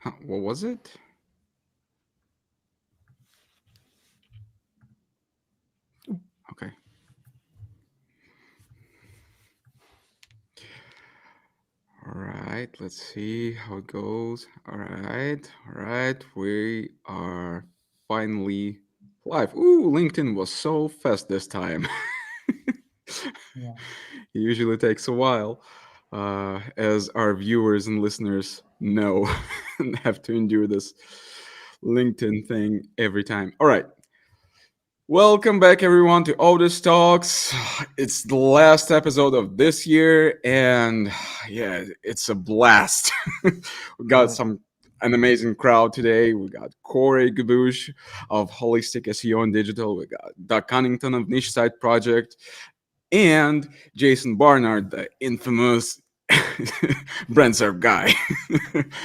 What was it? Okay. All right. Let's see how it goes. All right. All right. We are finally live. Ooh, LinkedIn was so fast this time. Yeah. It usually takes a while, as our viewers and listeners know, and have to endure this LinkedIn thing every time. All right. Welcome back, everyone, to Odys Talks. It's the last episode of this year, and yeah, it's a blast. We got Mm. an amazing crowd today. We got Corey Gabush of Holistic SEO and Digital. We got Doug Cunnington of Niche Site Project, and Jason Barnard, the infamous brand serve guy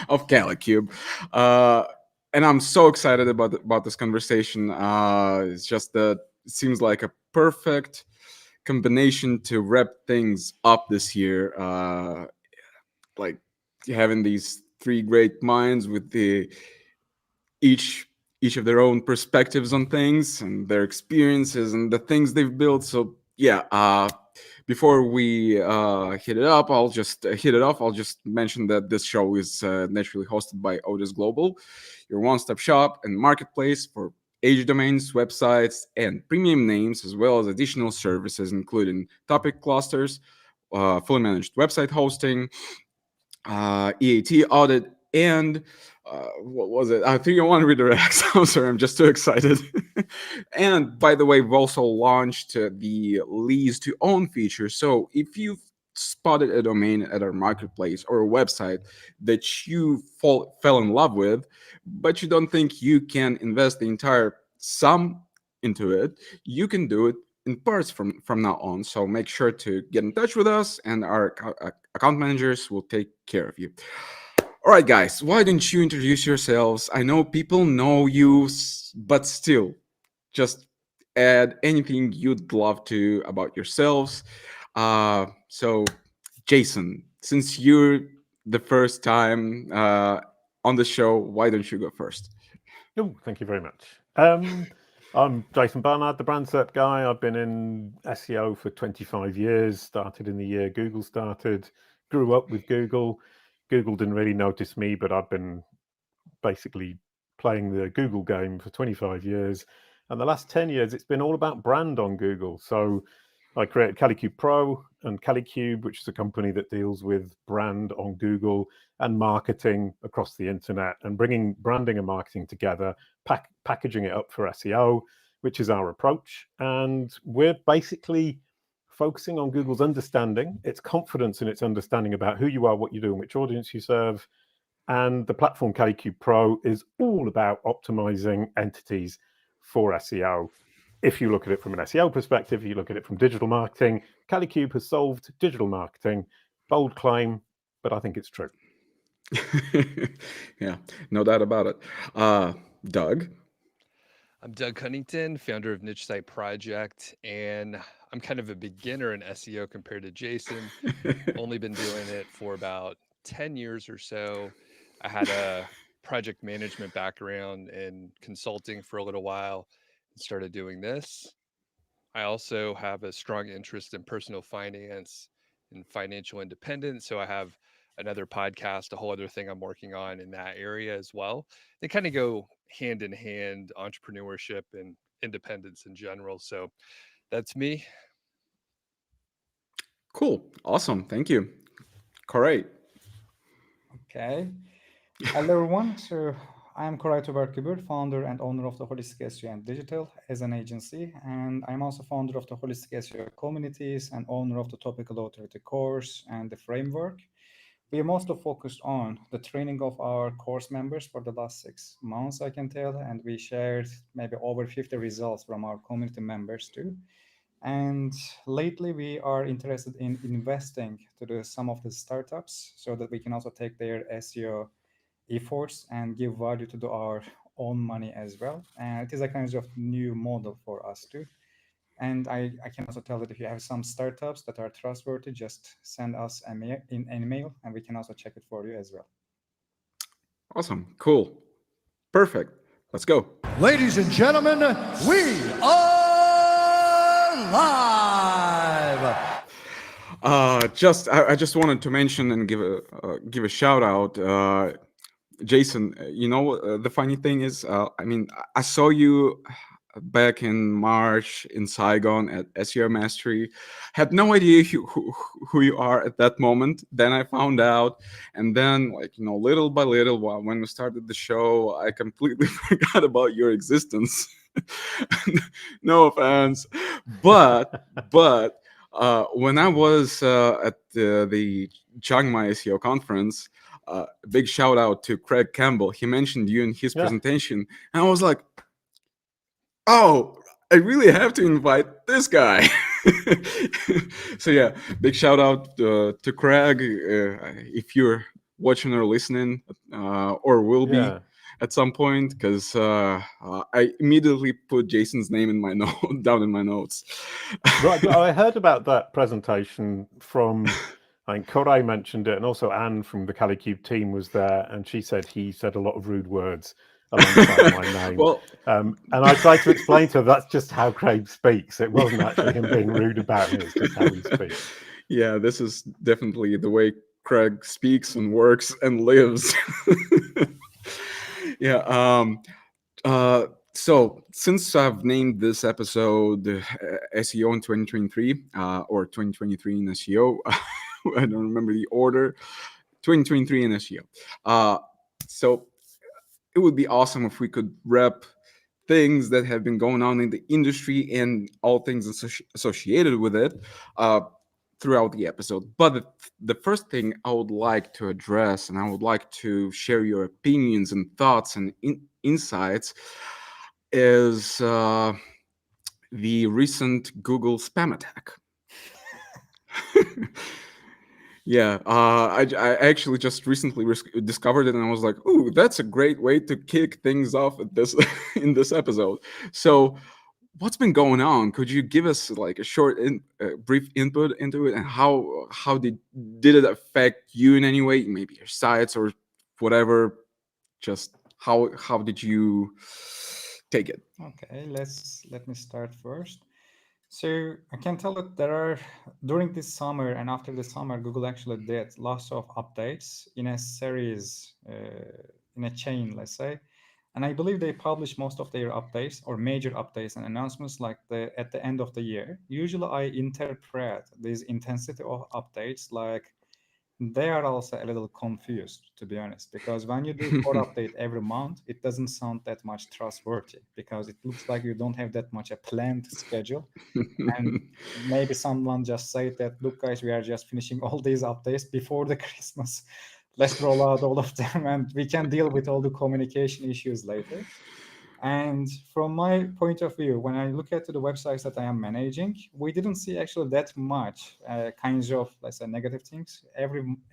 of CaliCube. Uh, and I'm so excited about this conversation. It's just that it seems like a perfect combination to wrap things up this year. Like having these three great minds with the each each of their own perspectives on things and their experiences and the things they've built. So yeah, before we hit it up, I'll just hit it off. I'll just mention that this show is naturally hosted by Odys Global, your one-stop shop and marketplace for age domains, websites, and premium names, as well as additional services including topic clusters, fully managed website hosting, EAT audit, and what was it? 301 redirects. I'm sorry, I'm just too excited. And by the way, we've also launched the lease to own feature. So if you've spotted a domain at our marketplace or a website that you fell in love with, but you don't think you can invest the entire sum into it, you can do it in parts from now on. So make sure to get in touch with us, and our account managers will take care of you. All right, guys, why don't you introduce yourselves? I know people know you, but still, just add anything you'd love to about yourselves. So, Jason, since you're the first time on the show, why don't you go first? Oh, thank you very much. I'm Jason Barnard, the brand cert guy. I've been in SEO for 25 years, started in the year Google started, grew up with Google. Google didn't really notice me, but I've been basically playing the Google game for 25 years. And the last 10 years, it's been all about brand on Google. So I created CaliCube Pro and CaliCube, which is a company that deals with brand on Google and marketing across the internet and bringing branding and marketing together, packaging it up for SEO, which is our approach. And we're basically focusing on Google's understanding, its confidence in its understanding about who you are, what you do, and which audience you serve. And the platform CaliCube Pro is all about optimizing entities for SEO. If you look at it from an SEO perspective, if you look at it from digital marketing, CaliCube has solved digital marketing. Bold claim, but I think it's true. Yeah, no doubt about it. Doug. I'm Doug Cunnington, founder of Niche Site Project, and I'm kind of a beginner in SEO compared to Jason. Only been doing it for about 10 years or so. I had a project management background and consulting for a little while and started doing this. I also have a strong interest in personal finance and financial independence. So I have another podcast, a whole other thing I'm working on in that area as well. They kind of go hand in hand, entrepreneurship and independence in general. So that's me. Cool. Awesome. Thank you. Correct. Okay. Hello, everyone. So I am Koray Tuberkibur, founder and owner of the Holistic SEO and Digital as an agency. And I'm also founder of the Holistic SEO communities and owner of the Topical Authority course and the framework. We are mostly focused on the training of our course members for the last 6 months, I can tell. And we shared maybe over 50 results from our community members too. And lately, we are interested in investing to some of the startups so that we can also take their SEO efforts and give value to our own money as well. And it is a kind of new model for us too. And I can also tell that if you have some startups that are trustworthy, just send us in an email and we can also check it for you as well. Awesome. Cool. Perfect. Let's go. Ladies and gentlemen, we are live. I just wanted to mention and give a shout out. Jason, the funny thing is, I saw you back in March in Saigon at SEO Mastery. Had no idea who you are at that moment. Then I found out, and then little by little, when we started the show, I completely forgot about your existence. No offense, but when I was at the Chiang Mai SEO conference, big shout out to Craig Campbell. He mentioned you in his presentation, and I was like, oh, I really have to invite this guy. So yeah, big shout out to Craig. If you're watching or listening, or will be at some point, because I immediately put Jason's name in my note down in my notes. Right, I heard about that presentation from, I think Corey mentioned it, and also Anne from the CaliCube team was there, and she said he said a lot of rude words alongside my name. Well, and I tried to explain to her that's just how Craig speaks. It wasn't actually him being rude about me, it's just how he speaks. Yeah, this is definitely the way Craig speaks and works and lives. Yeah. So since I've named this episode SEO in 2023 or 2023 in SEO, I don't remember the order. 2023 in SEO. So it would be awesome if we could wrap things that have been going on in the industry and all things associated with it throughout the episode. But the first thing I would like to address, and I would like to share your opinions and thoughts and insights, is the recent Google spam attack. Yeah, I actually just recently discovered it, and I was like, "Ooh, that's a great way to kick things off at this in this episode." So, what's been going on? Could you give us like a short, brief input into it, and how did it affect you in any way? Maybe your sites or whatever. Just how did you take it? Okay, let me start first. So I can tell that there are during this summer and after the summer, Google actually did lots of updates in a series, in a chain, let's say. And I believe they publish most of their updates or major updates and announcements like at the end of the year. Usually I interpret this intensity of updates like they are also a little confused, to be honest, because when you do core update every month, it doesn't sound that much trustworthy because it looks like you don't have that much a planned schedule. And maybe someone just said that, look, guys, we are just finishing all these updates before the Christmas. Let's roll out all of them and we can deal with all the communication issues later. And from my point of view, when I look at the websites that I am managing, we didn't see actually that much kinds of, let's say, negative things.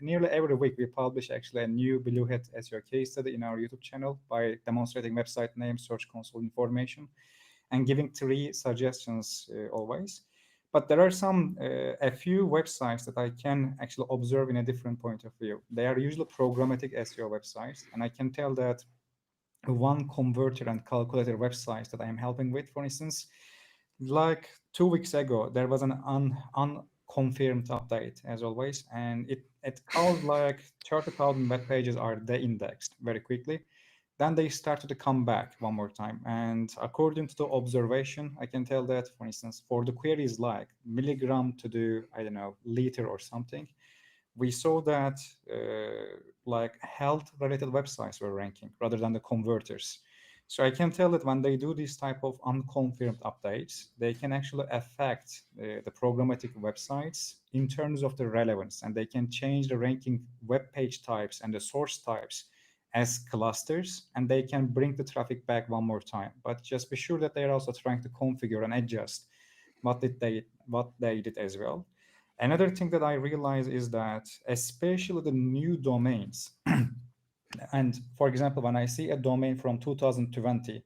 Nearly every week, we publish actually a new Bluehead SEO case study in our YouTube channel by demonstrating website name, search console information, and giving 3 suggestions always. But there are a few websites that I can actually observe in a different point of view. They are usually programmatic SEO websites, and I can tell that one converter and calculator websites that I am helping with, for instance, like 2 weeks ago, there was an unconfirmed update as always, and it caused like 30,000 web pages are de-indexed very quickly. Then they started to come back one more time. And according to the observation, I can tell that, for instance, for the queries like milligram to do, I don't know, liter or something, we saw that like health related websites were ranking rather than the converters. So I can tell that when they do these type of unconfirmed updates, they can actually affect the programmatic websites in terms of the relevance, and they can change the ranking web page types and the source types as clusters, and they can bring the traffic back one more time. But just be sure that they're also trying to configure and adjust what they did as well. Another thing that I realize is that especially the new domains, and for example, when I see a domain from 2020,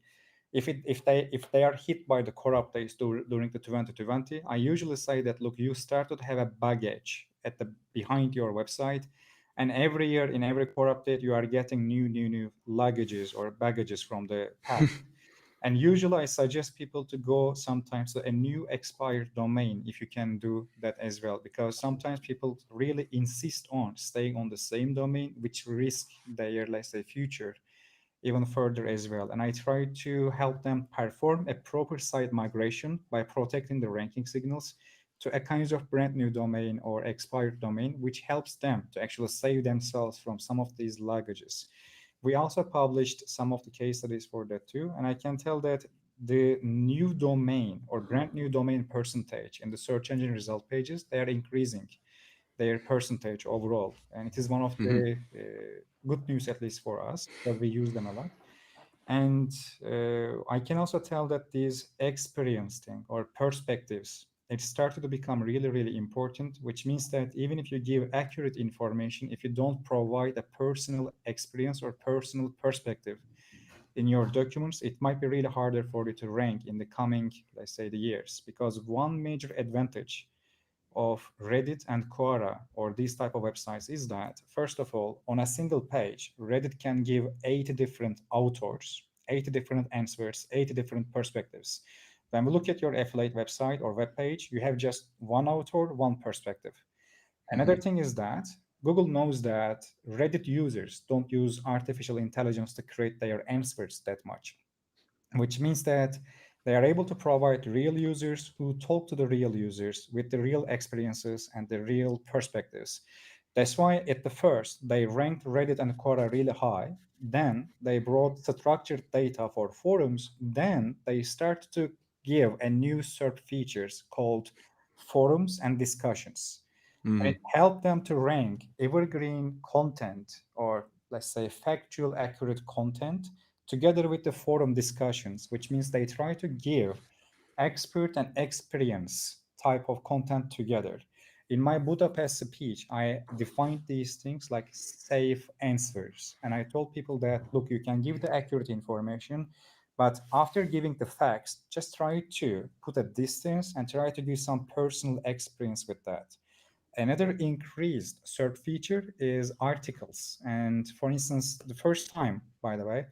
if they are hit by the core updates during the 2020, I usually say that, look, you started to have a baggage at the behind your website, And every year in every core update, you are getting new luggages or baggages from the past. And usually I suggest people to go sometimes to a new expired domain if you can do that as well, because sometimes people really insist on staying on the same domain, which risk their, let's say, future even further as well. And I try to help them perform a proper site migration by protecting the ranking signals to a kind of brand new domain or expired domain, which helps them to actually save themselves from some of these luggages. We also published some of the case studies for that too. And I can tell that the new domain or brand new domain percentage in the search engine result pages, they are increasing their percentage overall. And it is one of the good news, at least for us, because we use them a lot. And I can also tell that these experience thing or perspectives, it started to become really important, which means that even if you give accurate information, if you don't provide a personal experience or personal perspective in your documents, it might be really harder for you to rank in the coming, let's say, the years. Because one major advantage of Reddit and Quora or these type of websites is that, first of all, on a single page, Reddit can give 80 different authors, 80 different answers, 80 different perspectives. When we look at your affiliate website or web page, you have just one author, one perspective. Another thing is that Google knows that Reddit users don't use artificial intelligence to create their answers that much, which means that they are able to provide real users who talk to the real users with the real experiences and the real perspectives. That's why at the first they ranked Reddit and Quora really high. Then they brought structured data for forums. Then they started to give a new search features called forums and discussions. And it helped them to rank evergreen content or, let's say, factual accurate content together with the forum discussions, which means they try to give expert and experience type of content together. In my Budapest speech, I defined these things like safe answers. And I told people that, look, you can give the accurate information, but after giving the facts, just try to put a distance and try to give some personal experience with that. Another increased search feature is articles. And for instance, the first time, by the way,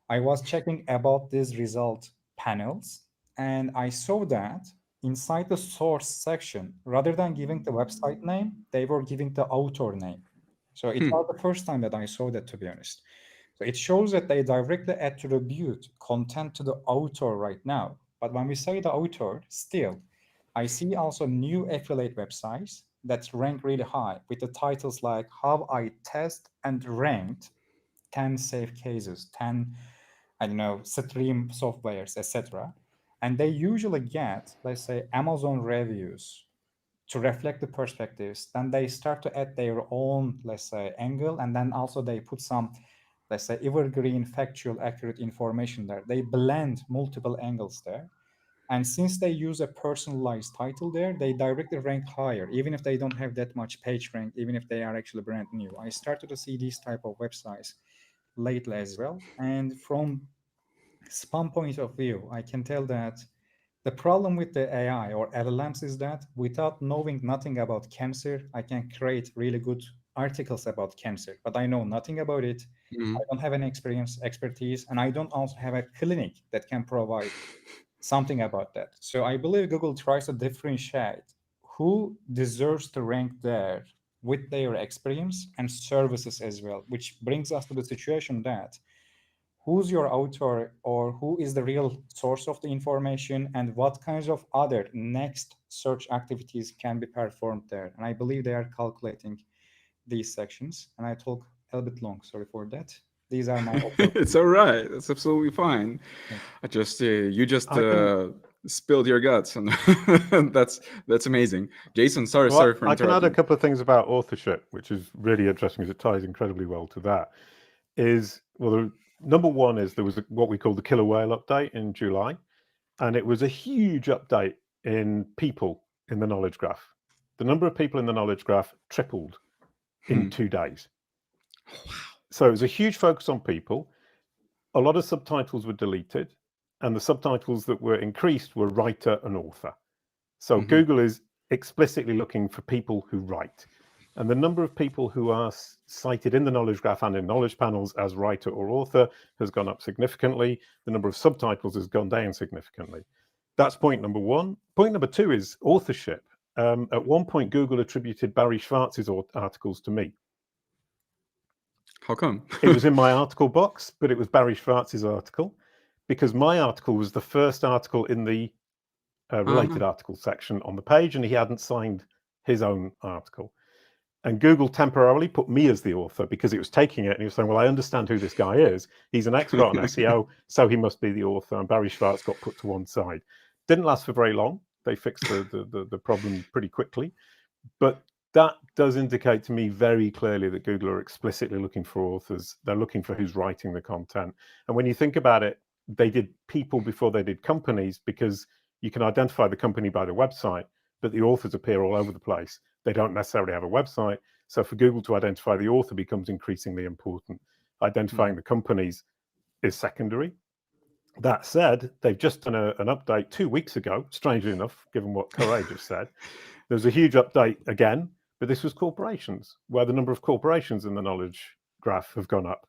I was checking about these result panels, and I saw that inside the source section, rather than giving the website name, they were giving the author name. So it was the first time that I saw that, to be honest. So it shows that they directly attribute content to the author right now. But when we say the author, still, I see also new affiliate websites that rank really high with the titles like How I Test and Ranked 10 Safe Cases, 10, I don't know, stream softwares, etc. And they usually get, let's say, Amazon reviews to reflect the perspectives. Then they start to add their own, let's say, angle. And then also they put some, let's say, evergreen, factual, accurate information there. They blend multiple angles there. And since they use a personalized title there, they directly rank higher, even if they don't have that much page rank, even if they are actually brand new. I started to see these type of websites lately as well. And from spam point of view, I can tell that the problem with the AI or LLMs is that without knowing nothing about cancer, I can create really good articles about cancer, but I know nothing about it. I don't have any expertise, and I don't also have a clinic that can provide something about that. So I believe Google tries to differentiate who deserves to rank there with their experience and services as well, which brings us to the situation that who's your author or who is the real source of the information and what kinds of other next search activities can be performed there. And I believe they are calculating these sections. And I talk a little bit long, sorry for that. These are my It's all right. That's absolutely fine. I just you just spilled your guts, and that's amazing. Jason, sorry for interrupting. I can add a couple of things about authorship, which is really interesting because it ties incredibly well to that. Number one is there was what we call the killer whale update in July, and it was a huge update in people in the knowledge graph. The number of people in the knowledge graph tripled in 2 days. Wow. So it was a huge focus on people. A lot of subtitles were deleted, and the subtitles that were increased were writer and author. So Google is explicitly looking for people who write. And the number of people who are cited in the knowledge graph and in knowledge panels as writer or author has gone up significantly. The number of subtitles has gone down significantly. That's point number one. Point number two is authorship. At one point, Google attributed Barry Schwartz's articles to me. How come? It was in my article box, but it was Barry Schwartz's article, because my article was the first article in the related articles section on the page, and he hadn't signed his own article. And Google temporarily put me as the author because it was taking it and he was saying, well, I understand who this guy is. He's an expert on SEO, so he must be the author. And Barry Schwartz got put to one side. Didn't last for very long. They fixed the problem pretty quickly. But that does indicate to me very clearly that Google are explicitly looking for authors. They're looking for who's writing the content. And when you think about it, they did people before they did companies, because you can identify the company by the website, but the authors appear all over the place. They don't necessarily have a website. So for Google to identify the author becomes increasingly important. Identifying the companies is secondary. That said, they've just done an update 2 weeks ago, strangely enough, given what Corey just said. There was a huge update again, but this was corporations, where the number of corporations in the knowledge graph have gone up.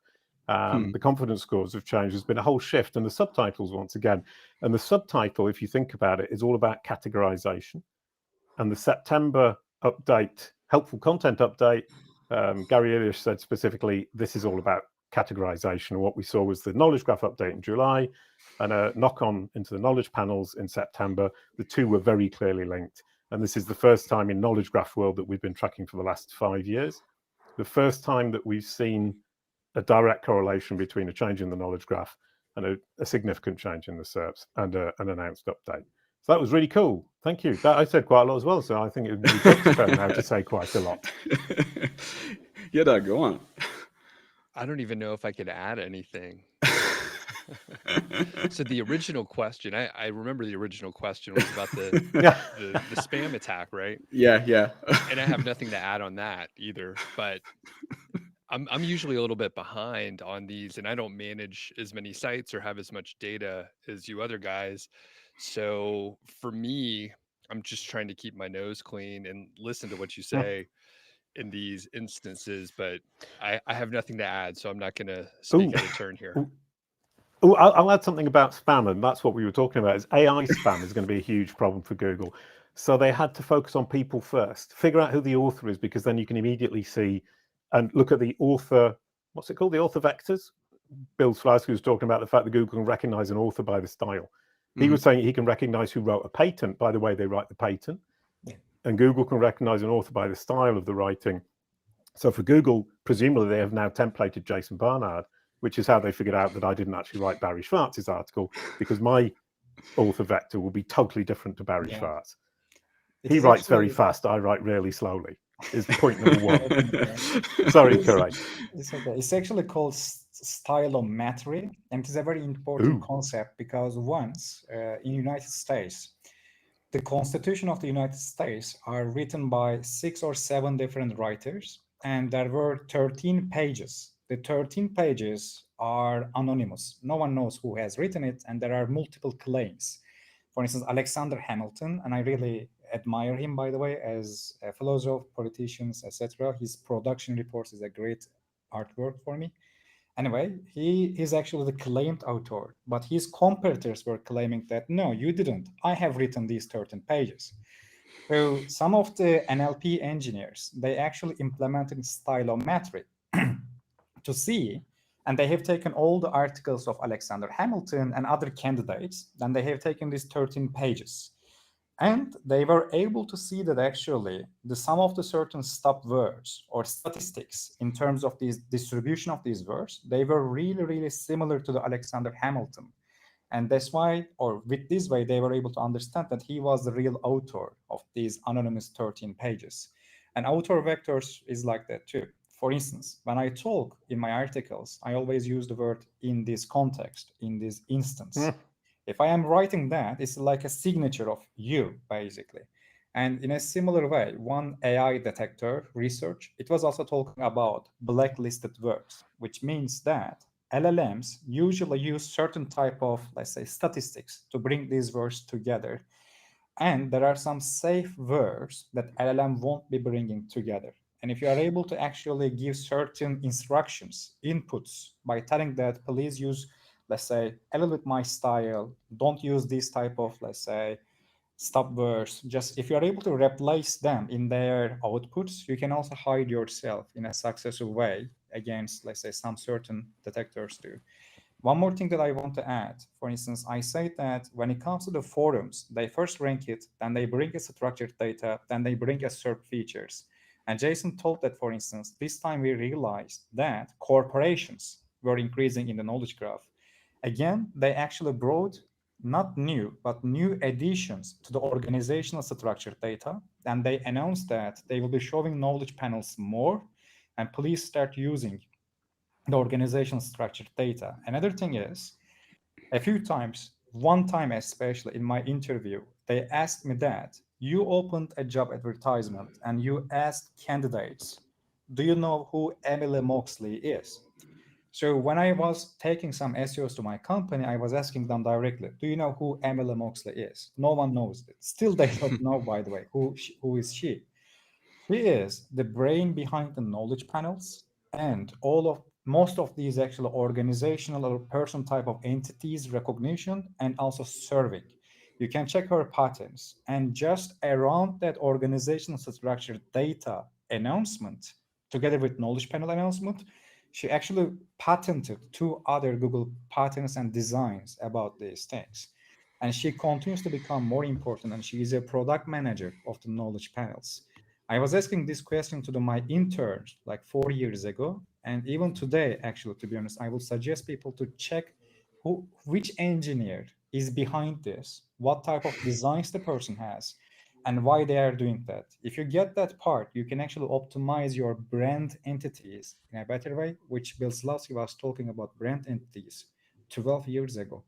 The confidence scores have changed. There's been a whole shift, and the subtitles once again. And the subtitle, if you think about it, is all about categorization. And the September update, helpful content update, Gary Illish said specifically, this is all about categorization. And what we saw was the knowledge graph update in July and a knock on into the knowledge panels in September. The two were very clearly linked. And this is the first time in knowledge graph world that we've been tracking for the last 5 years. The first time that we've seen a direct correlation between a change in the knowledge graph and a significant change in the SERPs and an announced update. So that was really cool. Thank you. I said quite a lot as well, so I think it would be good to now to say quite a lot. Yeah, Doug, go on. I don't even know if I could add anything. So the original question, I remember the original question was about the spam attack, right? Yeah. And I have nothing to add on that either, but I'm usually a little bit behind on these, and I don't manage as many sites or have as much data as you other guys. So for me, I'm just trying to keep my nose clean and listen to what you say in these instances, but I have nothing to add, so I'm not going to speak out of turn here. Oh, I'll add something about spam, and that's what we were talking about. Is AI spam is going to be a huge problem for Google. So they had to focus on people first, figure out who the author is, because then you can immediately see and look at the author. What's it called? The author vectors. Bill Slawski was talking about the fact that Google can recognize an author by the style. He was saying he can recognize who wrote a patent by the way they write the patent, and Google can recognize an author by the style of the writing. So for Google, presumably they have now templated Jason Barnard, which is how they figured out that I didn't actually write Barry Schwartz's article, because my author vector will be totally different to Barry Schwartz. He writes very fast. I write really slowly. Is point number one. Sorry, correct. It's okay. It's actually called stylometry, and it is a very important concept, because once in United States, the Constitution of the United States are written by 6 or 7 different writers, and there were 13 pages. The 13 pages are anonymous. No one knows who has written it, and there are multiple claims. For instance, Alexander Hamilton, and I really admire him, by the way, as a philosopher, politicians, etc. His production reports is a great artwork for me. Anyway, he is actually the claimed author, but his competitors were claiming that, no, you didn't. I have written these 13 pages. So some of the NLP engineers, they actually implemented stylometry to see, and they have taken all the articles of Alexander Hamilton and other candidates, and they have taken these 13 pages. And they were able to see that actually the sum of the certain stop words or statistics in terms of this distribution of these words, they were really, really similar to the Alexander Hamilton. And that's why, or with this way, they were able to understand that he was the real author of these anonymous 13 pages. And author vectors is like that too. For instance, when I talk in my articles, I always use the word in this context, in this instance. If I am writing that, it's like a signature of you, basically. And in a similar way, one AI detector research, it was also talking about blacklisted words, which means that LLMs usually use certain type of, let's say, statistics to bring these words together. And there are some safe words that LLM won't be bringing together. And if you are able to actually give certain instructions, inputs, by telling that please use, let's say, a little bit my style, don't use this type of, let's say, stop words, just if you're able to replace them in their outputs, you can also hide yourself in a successful way against, let's say, some certain detectors too. One more thing that I want to add, for instance, I say that when it comes to the forums, they first rank it, then they bring a structured data, then they bring a SERP features. And Jason told that, for instance, this time we realized that corporations were increasing in the knowledge graph. Again, they actually brought not new, but new additions to the organizational structured data. And they announced that they will be showing knowledge panels more. And please start using the organizational structured data. Another thing is, a few times, one time especially in my interview, they asked me that you opened a job advertisement and you asked candidates, do you know who Emily Moxley is? So when I was taking some SEOs to my company, I was asking them directly, do you know who Emily Moxley is? No one knows it. Still, they don't know, by the way, who is she? She is the brain behind the knowledge panels and all of most of these actual organizational or person type of entities recognition and also serving. You can check her patterns and just around that organizational structure data announcement together with knowledge panel announcement, she actually patented two other Google patents and designs about these things. And she continues to become more important and she is a product manager of the knowledge panels. I was asking this question to my interns like 4 years ago, and even today, actually, to be honest, I will suggest people to check which engineer is behind this, what type of designs the person has, and why they are doing that. If you get that part, you can actually optimize your brand entities in a better way, which Bill Slawski was talking about brand entities 12 years ago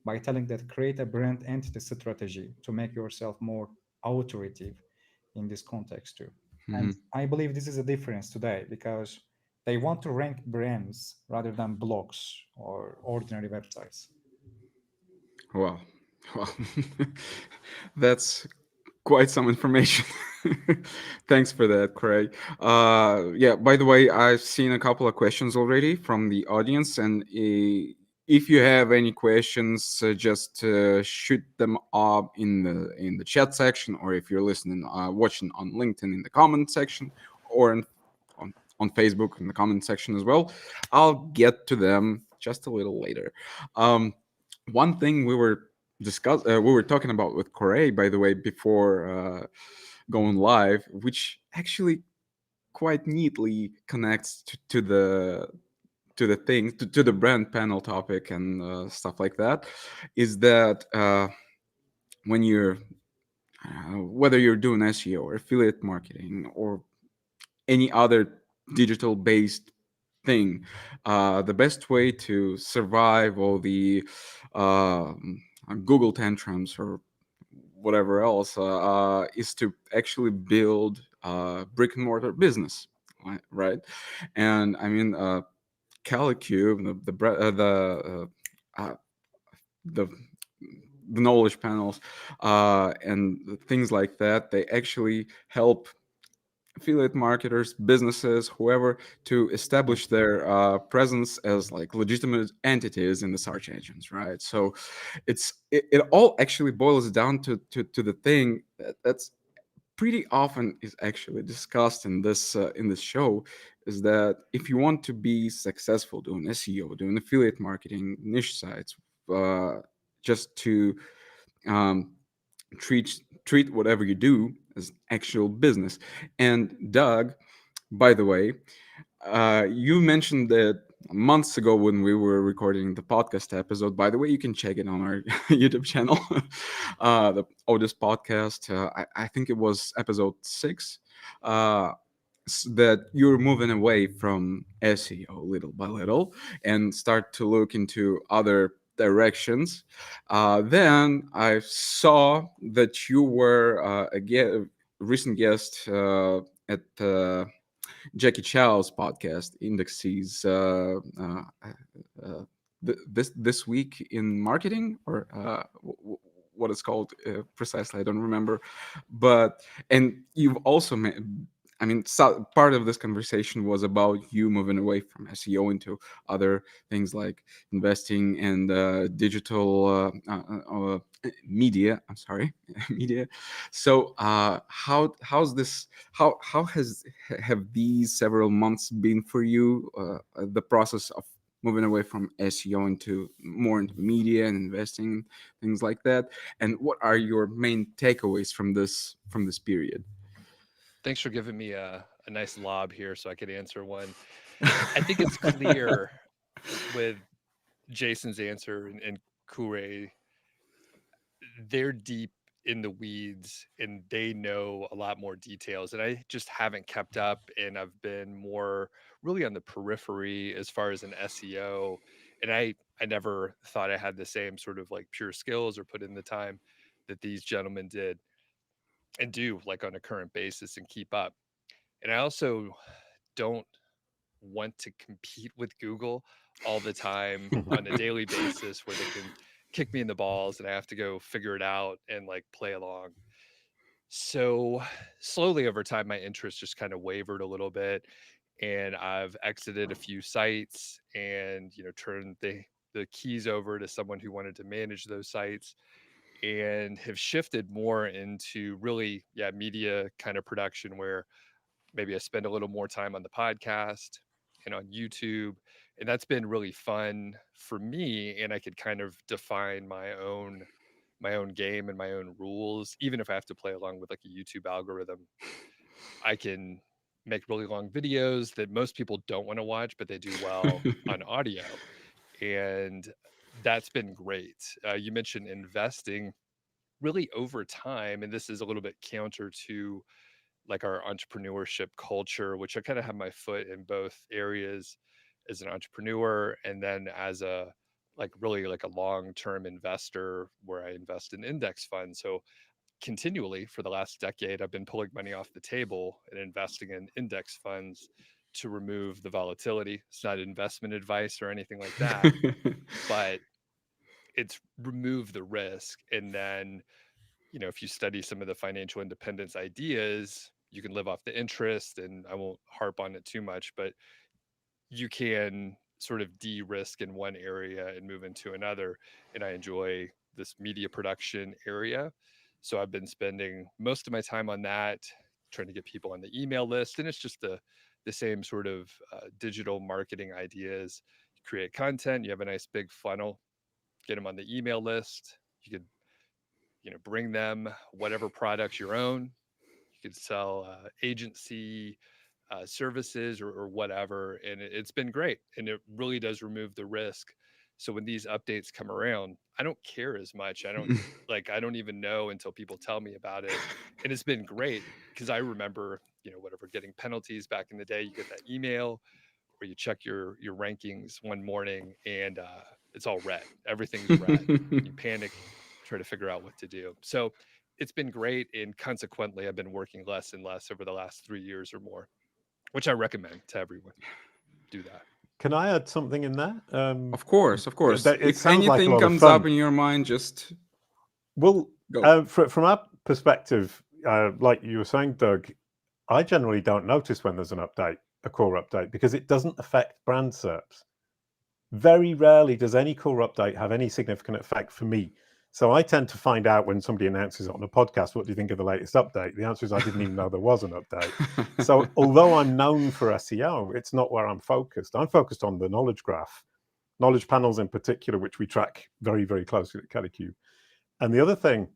by telling that create a brand entity strategy to make yourself more authoritative in this context too. And Mhm. I believe this is a difference today because they want to rank brands rather than blogs or ordinary websites. Wow. Wow. That's quite some information. Thanks for that, Craig. Yeah, by the way, I've seen a couple of questions already from the audience, and if you have any questions, just shoot them up in the chat section, or if you're listening, watching on LinkedIn in the comment section, or on Facebook in the comment section as well. I'll get to them just a little later. One thing we were talking about with Corey, by the way, before going live, which actually quite neatly connects to the thing to the brand panel topic and stuff like that, is that when you're whether you're doing SEO or affiliate marketing or any other digital based thing, the best way to survive all the uh, Google tantrums or whatever else is to actually build brick and mortar business, right? And I mean, Calicube, uh, the the knowledge panels and things like that, they actually help affiliate marketers, businesses, whoever, to establish their presence as like legitimate entities in the search engines, right? So it all actually boils down to the thing that's pretty often is actually discussed in this show, is that if you want to be successful doing SEO, doing affiliate marketing, niche sites, uh, just to um, treat whatever you do as actual business. And Doug, by the way, you mentioned that months ago when we were recording the podcast episode. By the way, you can check it on our YouTube channel, the Odys podcast. I think it was episode 6. That you're moving away from SEO little by little and start to look into other directions. Then I saw that you were recent guest at Jackie Chow's podcast, Indexes, this week in marketing, or what it's called precisely, I don't remember. But and you've also I mean, so part of this conversation was about you moving away from SEO into other things like investing and digital media. I'm sorry, media. So, how's this? How have these several months been for you? The process of moving away from SEO into more into media and investing, things like that. And what are your main takeaways from this period? Thanks for giving me a nice lob here so I could answer one. I think it's clear with Jason's answer and Kure, they're deep in the weeds and they know a lot more details. And I just haven't kept up, and I've been more really on the periphery as far as an SEO. And I never thought I had the same sort of like pure skills or put in the time that these gentlemen did and do like on a current basis and keep up. And I also don't want to compete with Google all the time on a daily basis where they can kick me in the balls and I have to go figure it out and like play along. So slowly over time, my interest just kind of wavered a little bit, and I've exited a few sites and turned the keys over to someone who wanted to manage those sites, and have shifted more into really media kind of production where maybe I spend a little more time on the podcast and on YouTube. And that's been really fun for me. And I could kind of define my own game and my own rules. Even if I have to play along with like a YouTube algorithm, I can make really long videos that most people don't want to watch, but they do well on audio. And that's been great. You mentioned investing really over time. And this is a little bit counter to like our entrepreneurship culture, which I kind of have my foot in both areas as an entrepreneur and then as a like really like a long-term investor where I invest in index funds. So continually for the last decade, I've been pulling money off the table and investing in index funds to remove the volatility. It's not investment advice or anything like that, but it's remove the risk. And then if you study some of the financial independence ideas, you can live off the interest, and I won't harp on it too much, but you can sort of de-risk in one area and move into another. And I enjoy this media production area. So I've been spending most of my time on that, trying to get people on the email list. And it's just the same sort of digital marketing ideas. You create content, you have a nice big funnel, get them on the email list. You could bring them whatever products your own. You could sell agency services or whatever, and it's been great. And it really does remove the risk. So when these updates come around, I don't care as much. I don't even know until people tell me about it. And it's been great because I remember, whatever, getting penalties back in the day. You get that email where you check your rankings one morning and it's all red. Everything's red. You panic, try to figure out what to do. So it's been great. And consequently, I've been working less and less over the last 3 years or more, which I recommend to everyone. Do that. Can I add something in there? Of course. It If sounds like a anything lot of comes fun. up in your mind, just Well, go. from our perspective, like you were saying, Doug, I generally don't notice when there's an update, a core update, because it doesn't affect brand SERPs. Very rarely does any core update have any significant effect for me. So I tend to find out when somebody announces it on a podcast, what do you think of the latest update? The answer is I didn't even know there was an update. So although I'm known for SEO, it's not where I'm focused. I'm focused on the knowledge graph, knowledge panels in particular, which we track very, very closely at Kalicube. And the other thing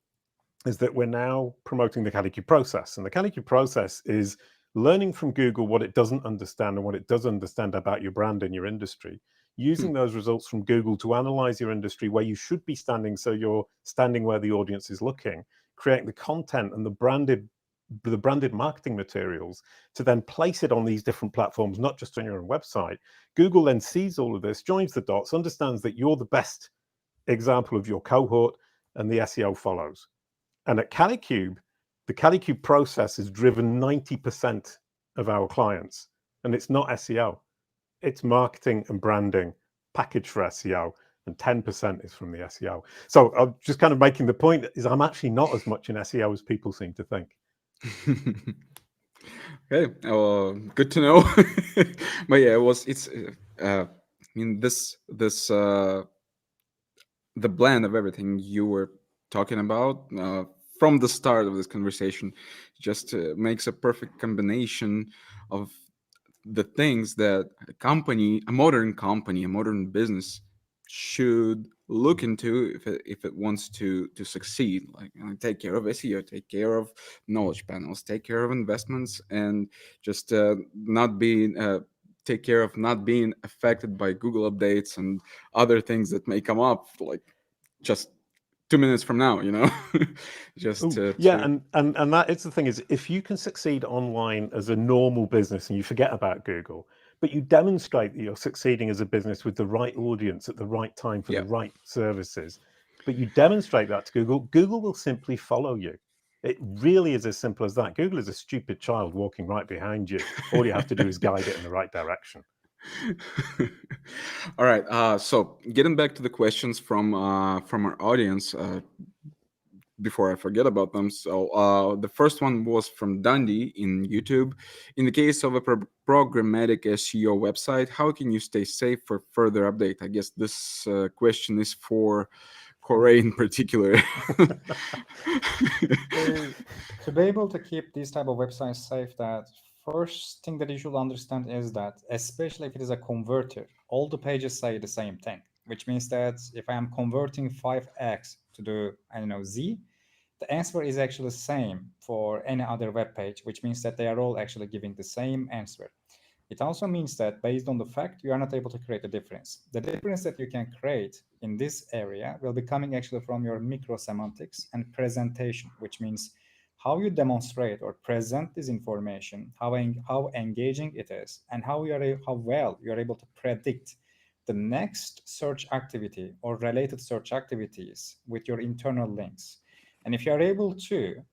is that we're now promoting the Kalicube process. And the Kalicube process is learning from Google what it doesn't understand and what it does understand about your brand and your industry, using those results from Google to analyze your industry where you should be standing so you're standing where the audience is looking, creating the content and the branded marketing materials to then place it on these different platforms, not just on your own website. Google then sees all of this, joins the dots, understands that you're the best example of your cohort, and the SEO follows. And at Kalicube, the Kalicube process has driven 90% of our clients. And it's not SEO. It's marketing and branding packaged for SEO, and 10% is from the SEO. So I'm just kind of making the point is I'm actually not as much in SEO as people seem to think. Okay, good to know. But yeah, it's I mean the blend of everything you were talking about from the start of this conversation just makes a perfect combination of the things that a modern business should look into if it wants to succeed, like take care of SEO, take care of knowledge panels, take care of investments, and just not being take care of not being affected by Google updates and other things that may come up, like just 2 minutes from now, just Oh, yeah, to and that is the thing is if you can succeed online as a normal business and you forget about Google, but you demonstrate that you're succeeding as a business with the right audience at the right time for yeah. the right services, but you demonstrate that to Google, Google will simply follow you. It really is as simple as that. Google is a stupid child walking right behind you. All you have to do is guide it in the right direction. All right. So getting back to the questions from our audience, before I forget about them. So the first one was from Dundee in YouTube. In the case of a programmatic SEO website, how can you stay safe for further update? I guess this question is for Corey in particular. So to be able to keep these type of websites safe, that first thing that you should understand is that, especially if it is a converter, all the pages say the same thing, which means that if I am converting 5x to the, I don't know, Z, the answer is actually the same for any other web page, which means that they are all actually giving the same answer. It also means that based on the fact, you are not able to create a difference. The difference that you can create in this area will be coming actually from your micro semantics and presentation, which means how you demonstrate or present this information, how engaging it is, and how well you are able to predict the next search activity or related search activities with your internal links. And if you are able to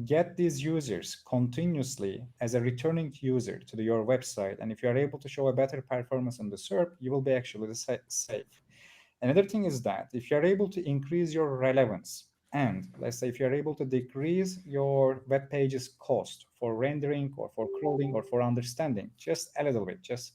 get these users continuously as a returning user to your website, and if you are able to show a better performance on the SERP, you will be actually safe. Another thing is that if you are able to increase your relevance, and let's say if you are able to decrease your web page's cost for rendering or for crawling or for understanding just a little bit, just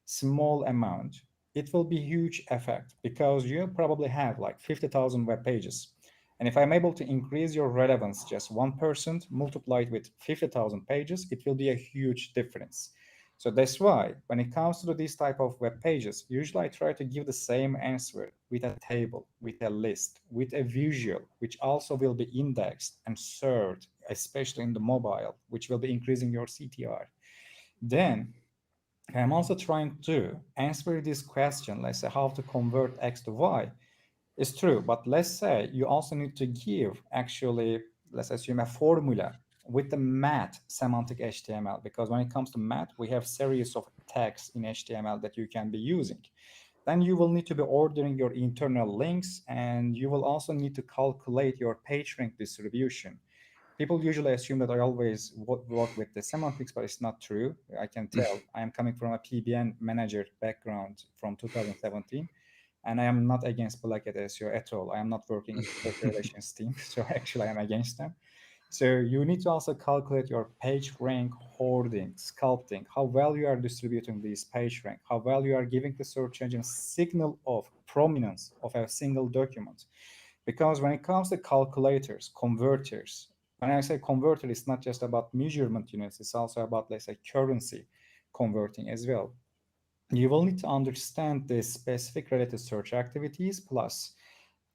small amount, it will be huge effect, because you probably have like 50,000 web pages. And if I'm able to increase your relevance just 1% multiplied with 50,000 pages, it will be a huge difference. So that's why when it comes to these type of web pages, usually I try to give the same answer with a table, with a list, with a visual, which also will be indexed and served, especially in the mobile, which will be increasing your CTR. Then I'm also trying to answer this question, let's say how to convert X to Y. It's true, but let's say you also need to give actually, let's assume a formula with the math semantic HTML, because when it comes to math, we have series of tags in HTML that you can be using. Then you will need to be ordering your internal links, and you will also need to calculate your PageRank distribution. People usually assume that I always work with the semantics, but it's not true. I can tell I am coming from a PBN manager background from 2017, and I am not against Black at SEO at all. I am not working in the public relations team, so actually I am against them. So you need to also calculate your page rank hoarding, sculpting, how well you are distributing these page rank, how well you are giving the search engine signal of prominence of a single document. Because when it comes to calculators, converters, when I say converter, it's not just about measurement units, it's also about, let's say, currency converting as well. You will need to understand the specific related search activities. Plus,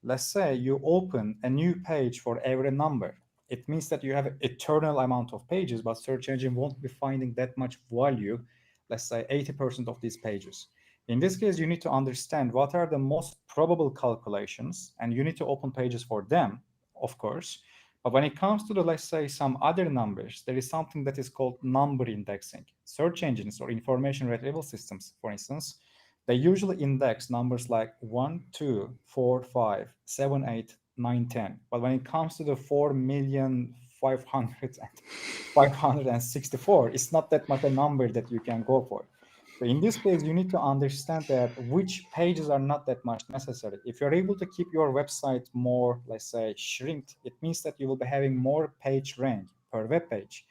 let's say you open a new page for every number. It means that you have an eternal amount of pages, but search engine won't be finding that much value, let's say 80% of these pages. In this case, you need to understand what are the most probable calculations, and you need to open pages for them, of course. But when it comes to the, let's say, some other numbers, there is something that is called number indexing. Search engines or information retrieval systems, for instance, they usually index numbers like 1, 2, 4, 5, 7, 8, 9, 10. But when it comes to the 4,564, it's not that much a number that you can go for. So in this case, you need to understand that which pages are not that much necessary. If you're able to keep your website more, let's say, shrinked, it means that you will be having more page rank per web page.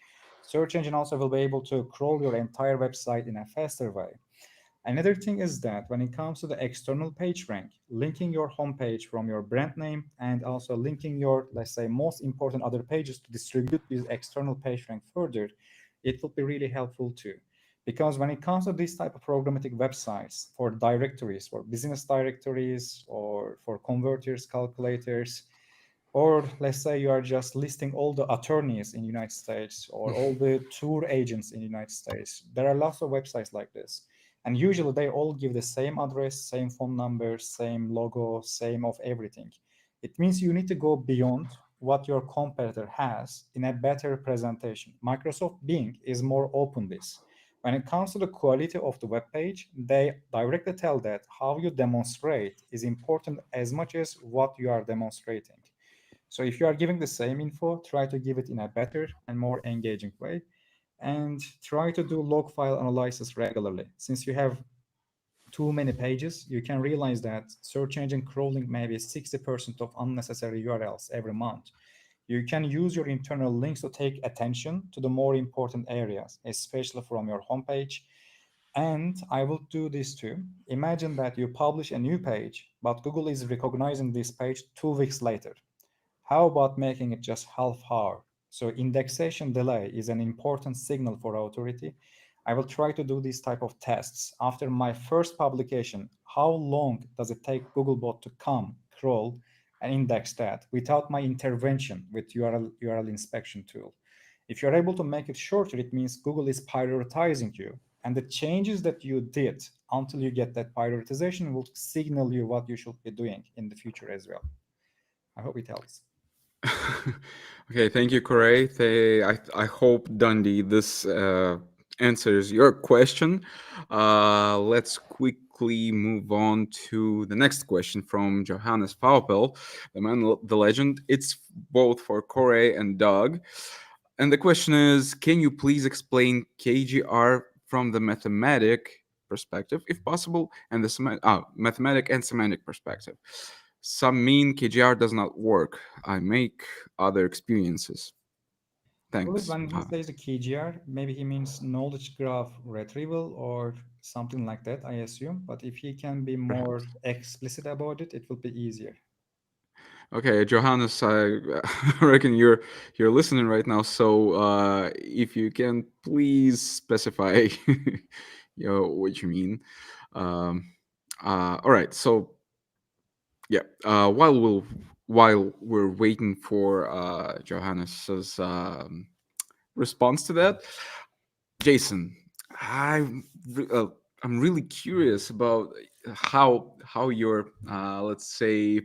Search engine also will be able to crawl your entire website in a faster way. Another thing is that when it comes to the external page rank, linking your homepage from your brand name and also linking your, let's say, most important other pages to distribute this external page rank further, it will be really helpful too. Because when it comes to this type of programmatic websites for directories, for business directories, or for converters, calculators, or let's say you are just listing all the attorneys in the United States or all the tour agents in the United States, there are lots of websites like this. And usually they all give the same address, same phone number, same logo, same of everything. It means you need to go beyond what your competitor has in a better presentation. Microsoft Bing is more open this. When it comes to the quality of the web page, they directly tell that how you demonstrate is important as much as what you are demonstrating. So if you are giving the same info, try to give it in a better and more engaging way. And try to do log file analysis regularly. Since you have too many pages, you can realize that search engine crawling maybe 60% of unnecessary URLs every month. You can use your internal links to take attention to the more important areas, especially from your homepage. And I will do this too. Imagine that you publish a new page, but Google is recognizing this page 2 weeks later. How about making it just half hour? So indexation delay is an important signal for authority. I will try to do these type of tests. After my first publication, how long does it take Googlebot to come, crawl, and index that without my intervention with URL inspection tool? If you're able to make it shorter, it means Google is prioritizing you. And the changes that you did until you get that prioritization will signal you what you should be doing in the future as well. I hope it helps. Okay, thank you, Corey. I hope, Dundee, this answers your question. Let's quickly move on to the next question from Johannes Faupel, the man, the legend. It's both for Corey and Doug. And the question is, can you please explain KGR from the mathematic perspective, if possible, and the mathematic and semantic perspective? Some mean KGR does not work. I make other experiences. Thanks. When he says the KGR, maybe he means knowledge graph retrieval or something like that, I assume. But if he can be more explicit about it, it will be easier. Okay, Johannes, I reckon you're listening right now. So if you can please specify, what you mean. All right. So yeah, while we're waiting for Johannes's response to that, Jason, I'm really curious about how your let's say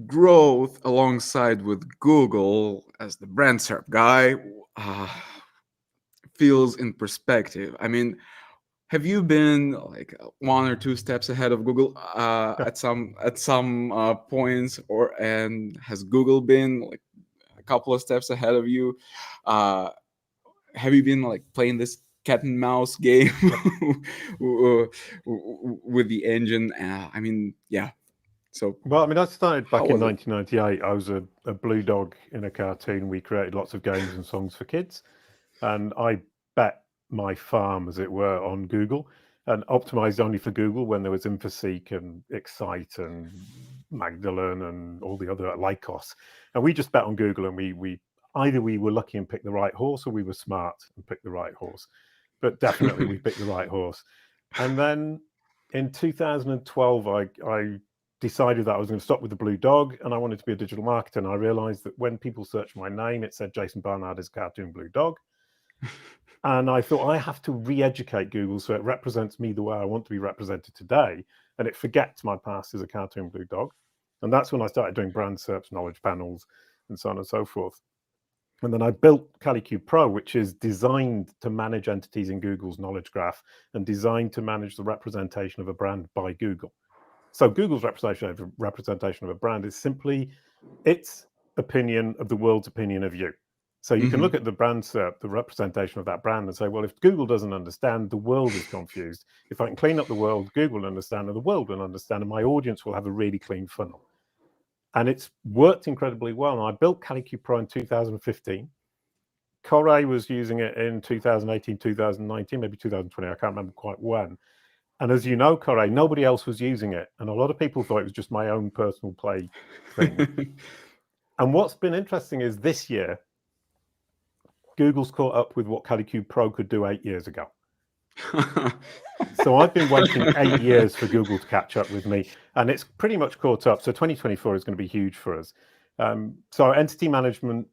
growth alongside with Google as the brand SERP guy feels in perspective. I mean, have you been like 1 or 2 steps ahead of Google at some points, and has Google been like a couple of steps ahead of you? Have you been like playing this cat and mouse game with the engine? I mean, yeah. So, well, I mean, I started back how in was it? 1998. I was a blue dog in a cartoon. We created lots of games and songs for kids, and I bet my farm, as it were, on Google, and optimized only for Google when there was InfoSeek and Excite and Magdalene and all the other Lycos. And we just bet on Google, and we either we were lucky and picked the right horse, or we were smart and picked the right horse. But definitely we picked the right horse. And then in 2012, I decided that I was going to stop with the blue dog, and I wanted to be a digital marketer. And I realized that when people searched my name, it said Jason Barnard is cartoon blue dog. And I thought, I have to re-educate Google so it represents me the way I want to be represented today, and it forgets my past as a cartoon blue dog. And that's when I started doing brand SERPs, knowledge panels, and so on and so forth. And then I built CaliQ Pro, which is designed to manage entities in Google's knowledge graph and designed to manage the representation of a brand by Google. So Google's representation of a brand is simply its opinion of the world's opinion of you. So you can look at the brand SERP, the representation of that brand, and say, well, if Google doesn't understand, the world is confused. If I can clean up the world, Google will understand, and the world will understand, and my audience will have a really clean funnel. And it's worked incredibly well. And I built CaliQ Pro in 2015. Corey was using it in 2018, 2019, maybe 2020. I can't remember quite when. And as you know, Corey, nobody else was using it. And a lot of people thought it was just my own personal play thing. And what's been interesting is this year, Google's caught up with what Kalicube Pro could do 8 years ago. So I've been waiting 8 years for Google to catch up with me, and it's pretty much caught up. So 2024 is going to be huge for us. So entity management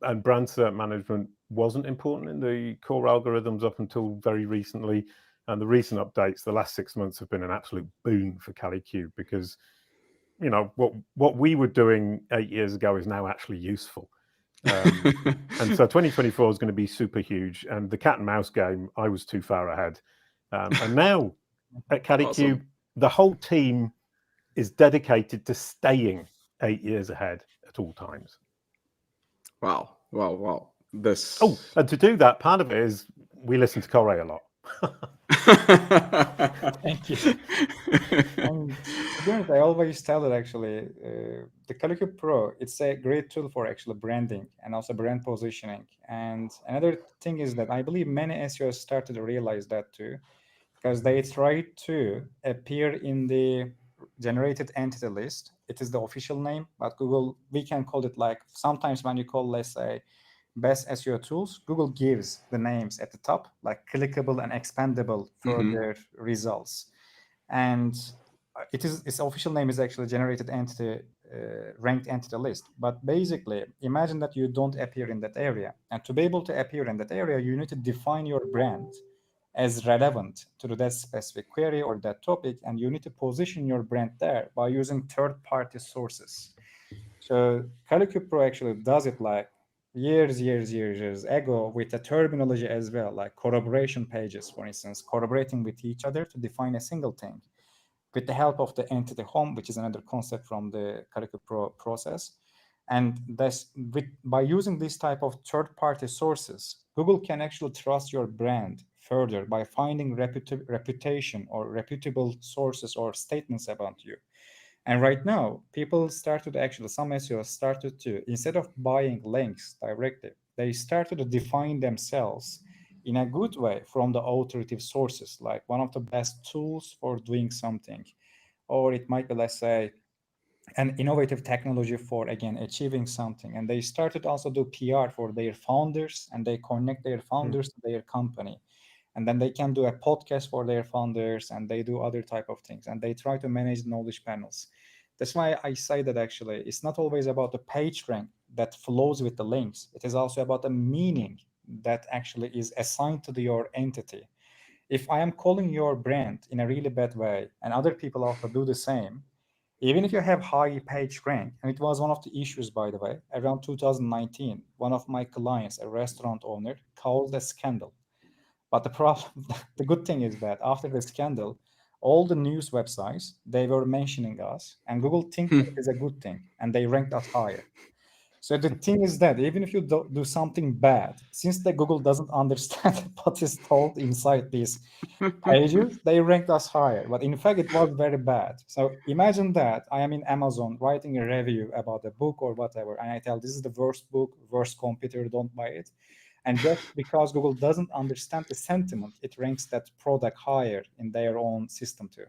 and brand cert management wasn't important in the core algorithms up until very recently. And the recent updates, the last 6 months, have been an absolute boon for Kalicube, because you know what we were doing 8 years ago is now actually useful. And so 2024 is going to be super huge. And the cat and mouse game, I was too far ahead. And now at Kalicube, Awesome. the whole team is dedicated to staying 8 years ahead at all times. Wow. This. Oh, and to do that, part of it is we listen to Corey a lot. Thank you. And to be honest, I always tell it actually, the Kalicube Pro, it's a great tool for actually branding and also brand positioning. And another thing is that I believe many SEOs started to realize that too, because they try to appear in the generated entity list. It is the official name, but Google, we can call it like, sometimes when you call, let's say, best SEO tools, Google gives the names at the top, like clickable and expandable for their results. And its official name is actually generated entity, ranked entity list. But basically, imagine that you don't appear in that area. And to be able to appear in that area, you need to define your brand as relevant to that specific query or that topic. And you need to position your brand there by using third-party sources. So Kalicube Pro actually does it like years ago with a terminology as well, like corroboration pages, for instance, corroborating with each other to define a single thing with the help of the entity home, which is another concept from the Kalicube Pro process. And by using this type of third-party sources, Google can actually trust your brand further by finding reputation or reputable sources or statements about you. And right now, people started actually, some SEOs started to, instead of buying links directly, they started to define themselves in a good way from the authoritative sources, like one of the best tools for doing something. Or it might be, let's say, an innovative technology for, again, achieving something. And they started also do PR for their founders, and they connect their founders to their company. And then they can do a podcast for their founders, and they do other type of things, and they try to manage knowledge panels. That's why I say that actually it's not always about the page rank that flows with the links. It is also about the meaning that actually is assigned to your entity. If I am calling your brand in a really bad way, and other people also do the same, even if you have high page rank, and it was one of the issues, by the way, around 2019, one of my clients, a restaurant owner, caused a scandal. But the problem, the good thing is that after the scandal, all the news websites, they were mentioning us, and Google thinks that it is a good thing, and they ranked us higher. So the thing is that even if you do something bad, since the Google doesn't understand what is told inside these pages, they ranked us higher. But in fact, it was very bad. So imagine that I am in Amazon writing a review about a book or whatever, and I tell this is the worst book, worst computer, don't buy it. And just because Google doesn't understand the sentiment, it ranks that product higher in their own system too.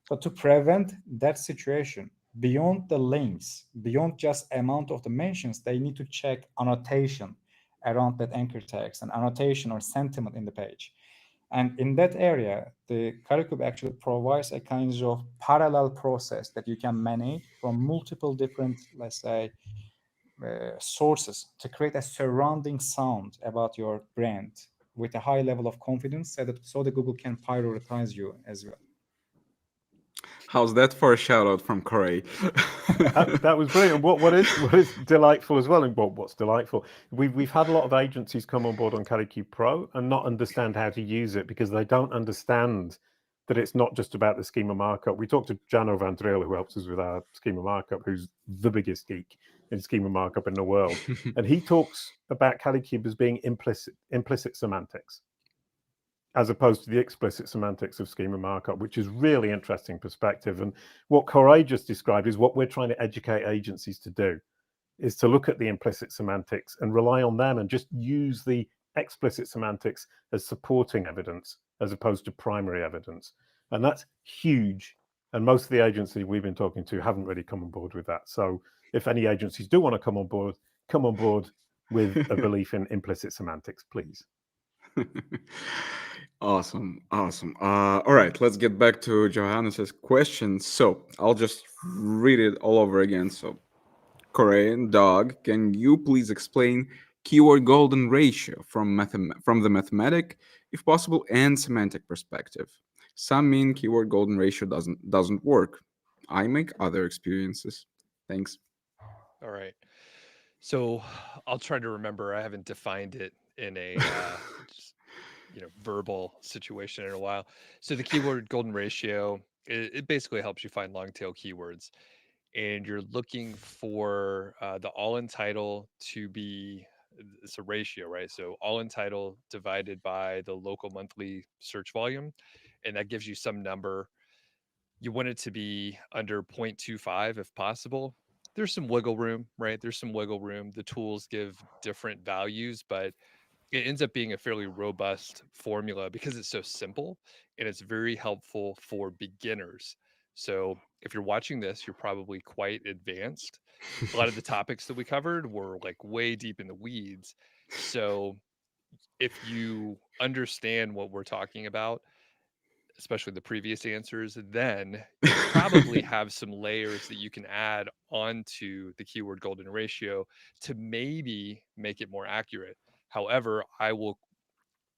So to prevent that situation, beyond the links, beyond just amount of the mentions, they need to check annotation around that anchor text and annotation or sentiment in the page. And in that area, the Kalicube actually provides a kind of parallel process that you can manage from multiple different, let's say, sources to create a surrounding sound about your brand with a high level of confidence so that Google can prioritize you as well. How's that for a shout out from Corey? That was brilliant. What is delightful as well, and what's delightful, we've had a lot of agencies come on board on Kalicube Pro and not understand how to use it because they don't understand that it's not just about the schema markup. We talked to Jano Van Driel, who helps us with our schema markup, who's the biggest geek in schema markup in the world, and he talks about Kalicube as being implicit semantics, as opposed to the explicit semantics of schema markup, which is really interesting perspective. And what Corey just described is what we're trying to educate agencies to do, is to look at the implicit semantics and rely on them and just use the explicit semantics as supporting evidence as opposed to primary evidence. And that's huge. And most of the agencies we've been talking to haven't really come on board with that. So if any agencies do want to come on board with a belief in implicit semantics, please. Awesome. All right, let's get back to Johannes's question. So I'll just read it all over again. So, Korean Dog, can you please explain keyword golden ratio from the mathematic, if possible, and semantic perspective? Some mean keyword golden ratio doesn't work. I make other experiences. Thanks. All right. So I'll try to remember. I haven't defined it in a just, verbal situation in a while. So the keyword golden ratio, it basically helps you find long tail keywords, and you're looking for the all in title to be, it's a ratio, right? So all in title divided by the local monthly search volume, and that gives you some number. You want it to be under 0.25 if possible. There's some wiggle room, right? There's some wiggle room. The tools give different values, but it ends up being a fairly robust formula because it's so simple, and it's very helpful for beginners. So if you're watching this, you're probably quite advanced. A lot of the topics that we covered were like way deep in the weeds. So if you understand what we're talking about, especially the previous answers, then you probably have some layers that you can add onto the keyword golden ratio to maybe make it more accurate. However, I will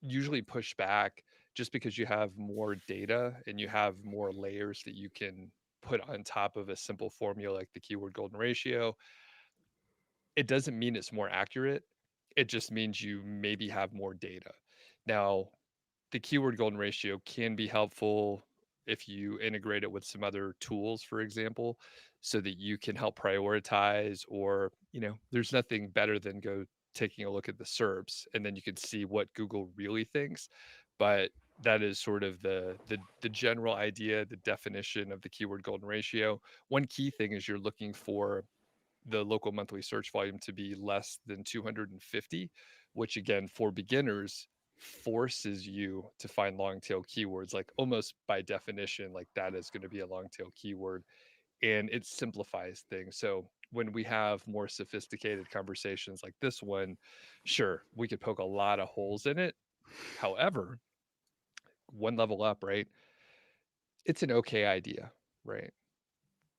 usually push back just because you have more data and you have more layers that you can put on top of a simple formula like the keyword golden ratio. It doesn't mean it's more accurate. It just means you maybe have more data. Now, the keyword golden ratio can be helpful if you integrate it with some other tools, for example, so that you can help prioritize, or, there's nothing better than taking a look at the SERPs, and then you can see what Google really thinks. But that is sort of the general idea, the definition of the keyword golden ratio. One key thing is you're looking for the local monthly search volume to be less than 250, which again, for beginners, forces you to find long tail keywords. Like almost by definition, like that is going to be a long tail keyword, and it simplifies things. So when we have more sophisticated conversations like this one, sure, we could poke a lot of holes in it. However, one level up, right? It's an okay idea, right?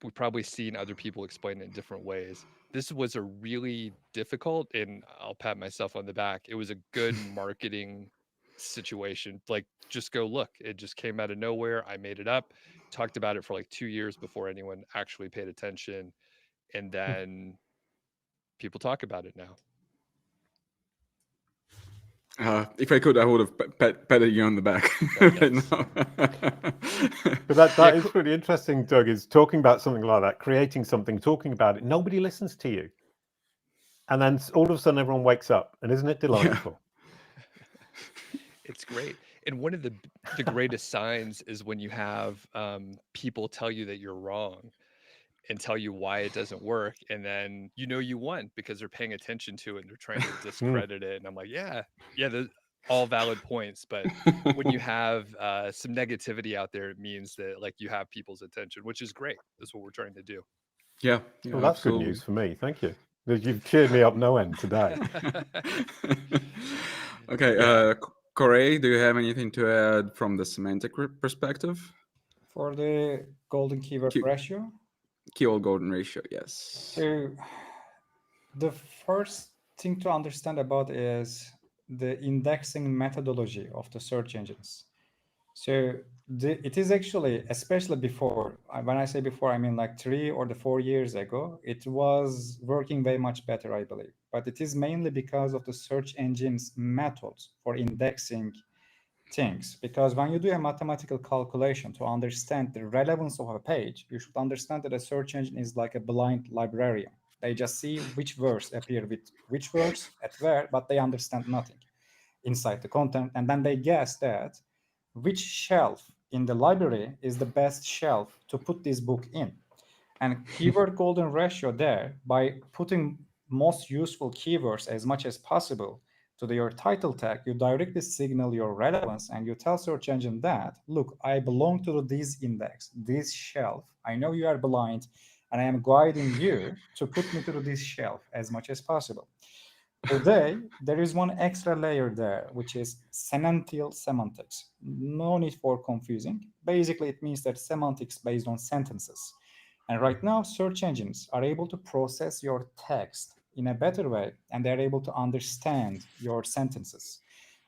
We've probably seen other people explain it in different ways. This was a really difficult, and I'll pat myself on the back, it was a good marketing situation. Like, just go look. It just came out of nowhere. I made it up, talked about it for like 2 years before anyone actually paid attention. And then people talk about it now. If I could, I would have patted you on the back Oh, right thanks. now. But that is pretty interesting, Doug, is talking about something like that, creating something, talking about it. Nobody listens to you. And then all of a sudden everyone wakes up. And isn't it delightful? It's great. And one of the greatest signs is when you have people tell you that you're wrong and tell you why it doesn't work, and then you won because they're paying attention to it and they're trying to discredit it. And I'm like, yeah, those all valid points. But when you have some negativity out there, it means that like you have people's attention, which is great. That's what we're trying to do. Yeah, Well, that's absolutely. good news for me. Thank you. You've cheered me up no end today. Okay, Corey, do you have anything to add from the semantic perspective? For the golden keyword ratio? Keyword golden ratio, yes. So the first thing to understand about is the indexing methodology of the search engines. So it is actually, especially before, when I say before, I mean like 3 or 4 years ago, it was working very much better, I believe. But it is mainly because of the search engine's methods for indexing things. Because when you do a mathematical calculation to understand the relevance of a page, you should understand that a search engine is like a blind librarian. They just see which words appear with which words at where, but they understand nothing inside the content. And then they guess that which shelf in the library is the best shelf to put this book in. And keyword golden ratio there, by putting most useful keywords as much as possible to your title tag, you directly signal your relevance and you tell search engine that, look, I belong to this index, this shelf. I know you are blind and I am guiding you to put me to this shelf as much as possible. Today, there is one extra layer there, which is semantics. No need for confusing. Basically, it means that semantics based on sentences. And right now, search engines are able to process your text in a better way, and they're able to understand your sentences,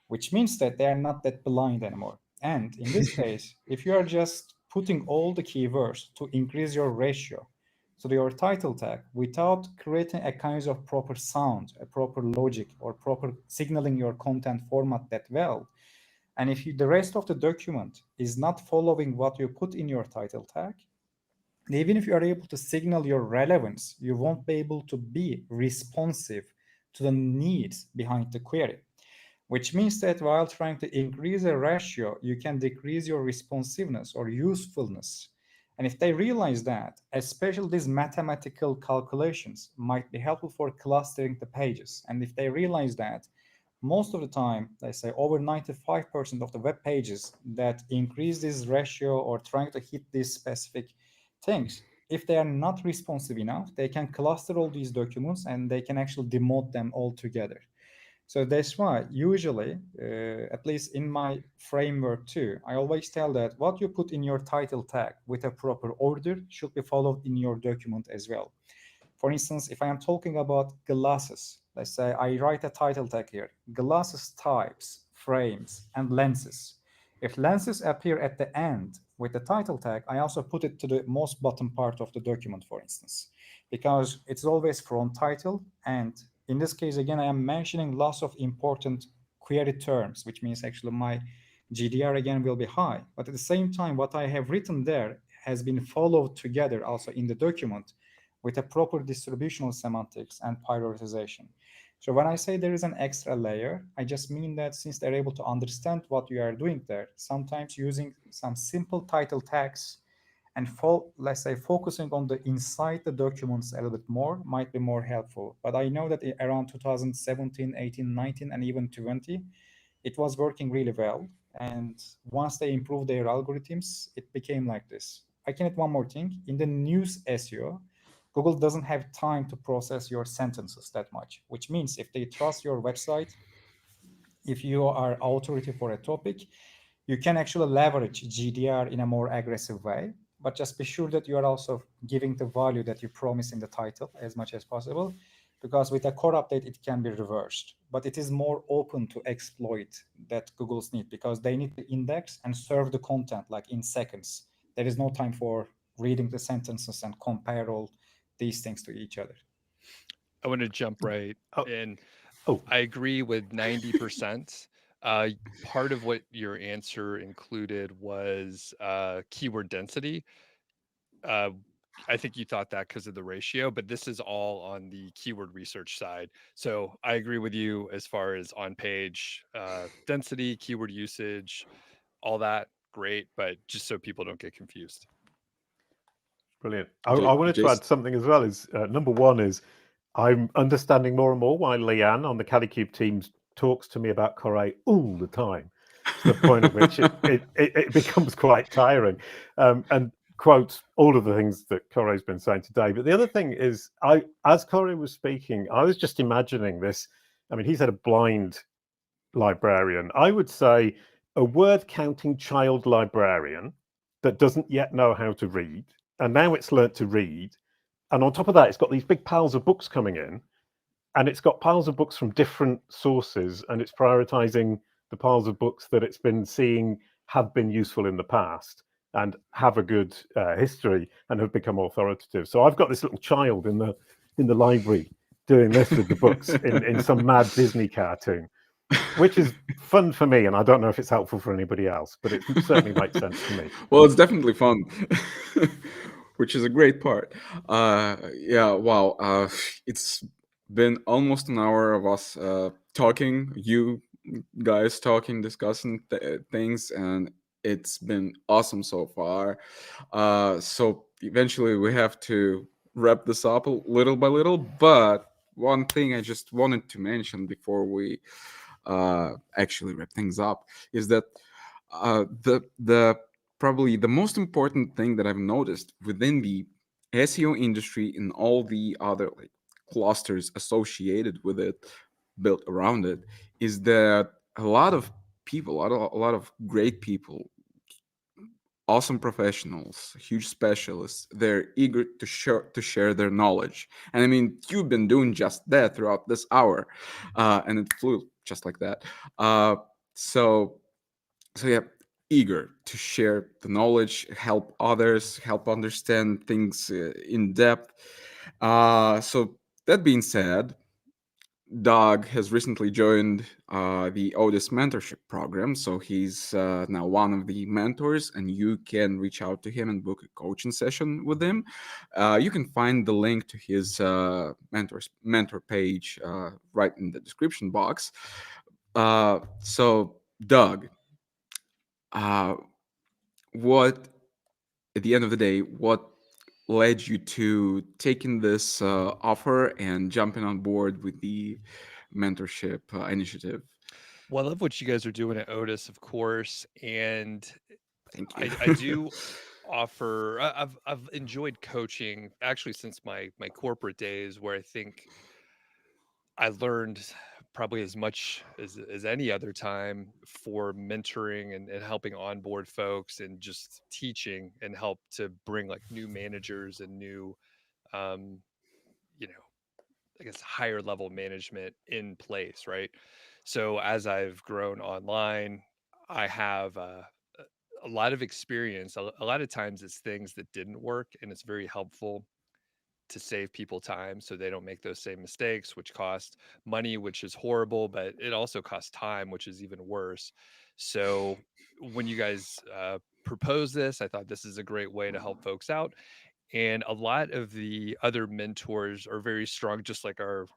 which means that they are not that blind anymore. And in this case, if you are just putting all the keywords to increase your ratio to your title tag without creating a kind of proper sound, a proper logic, or proper signaling your content format that well, and if the rest of the document is not following what you put in your title tag, even if you are able to signal your relevance, you won't be able to be responsive to the needs behind the query, which means that while trying to increase a ratio, you can decrease your responsiveness or usefulness. And if they realize that, especially these mathematical calculations might be helpful for clustering the pages. And if they realize that most of the time, they say over 95% of the web pages that increase this ratio or trying to hit these specific things, if they are not responsive enough, they can cluster all these documents and they can actually demote them all together. So that's why usually, at least in my framework too, I always tell that what you put in your title tag with a proper order should be followed in your document as well. For instance, if I am talking about glasses, let's say I write a title tag here, glasses types, frames, and lenses. If lenses appear at the end with the title tag, I also put it to the most bottom part of the document, for instance, because it's always from title. And in this case, again, I am mentioning lots of important query terms, which means actually my GDR again will be high. But at the same time, what I have written there has been followed together also in the document with a proper distributional semantics and prioritization. So when I say there is an extra layer, I just mean that since they're able to understand what you are doing there, sometimes using some simple title tags and let's say focusing on the inside the documents a little bit more might be more helpful. But I know that around 2017, 18, 19, and even 20, it was working really well. And once they improved their algorithms, it became like this. I can add one more thing. In the news SEO, Google doesn't have time to process your sentences that much, which means if they trust your website, if you are authority for a topic, you can actually leverage GDR in a more aggressive way. But just be sure that you are also giving the value that you promise in the title as much as possible, because with a core update, it can be reversed. But it is more open to exploit that Google's need, because they need to index and serve the content like in seconds. There is no time for reading the sentences and compare all these things to each other. I want to jump right in. Oh. I agree with 90%. Part of what your answer included was keyword density. I think you thought that because of the ratio, but this is all on the keyword research side. So I agree with you as far as on page density, keyword usage, all that. Great. But just so people don't get confused. Brilliant. I wanted to add something as well. Is number one is I'm understanding more and more why Leanne on the Calicube team talks to me about Corey all the time, to the point at which it becomes quite tiring, and quotes all of the things that Corey's been saying today. But the other thing is, as Corey was speaking, I was just imagining this. I mean, he's a blind librarian. I would say a word counting child librarian that doesn't yet know how to read, and now it's learnt to read. And on top of that, it's got these big piles of books coming in, and it's got piles of books from different sources, and it's prioritizing the piles of books that it's been seeing have been useful in the past and have a good history and have become authoritative. So I've got this little child in the library doing this with the books in some mad Disney cartoon, which is fun for me, and I don't know if it's helpful for anybody else, but it certainly makes sense to me. Well, it's definitely fun, which is a great part. Yeah, wow. It's been almost an hour of us talking, you guys talking, discussing things, and it's been awesome so far. So eventually we have to wrap this up little by little, but one thing I just wanted to mention before we actually wrap things up is that the probably the most important thing that I've noticed within the SEO industry and all the other like clusters associated with it, built around it, is that a lot of people, a lot of great people, awesome professionals, huge specialists, they're eager to share their knowledge. And I mean, you've been doing just that throughout this hour, and it flew just like that. Uh, so so yeah, eager to share the knowledge, help others, help understand things in depth. So that being said, Doug has recently joined the Odys mentorship program, so he's now one of the mentors, and you can reach out to him and book a coaching session with him. You can find the link to his mentor page right in the description box. So, Doug, uh, what at the end of the day, what led you to taking this offer and jumping on board with the mentorship initiative? Well, I love what you guys are doing at Otis, of course, and Thank you. I do offer. I've enjoyed coaching actually since my corporate days, where I think I learned probably as much as any other time for mentoring and helping onboard folks and just teaching and help to bring like new managers and new um, you know, I guess higher level management in place, right? So as I've grown online, I have a lot of experience. A lot of times it's things that didn't work, and it's very helpful to save people time so they don't make those same mistakes, which cost money, which is horrible, but it also costs time, which is even worse. So when you guys propose this, I thought this is a great way to help folks out. And a lot of the other mentors are very strong, just like our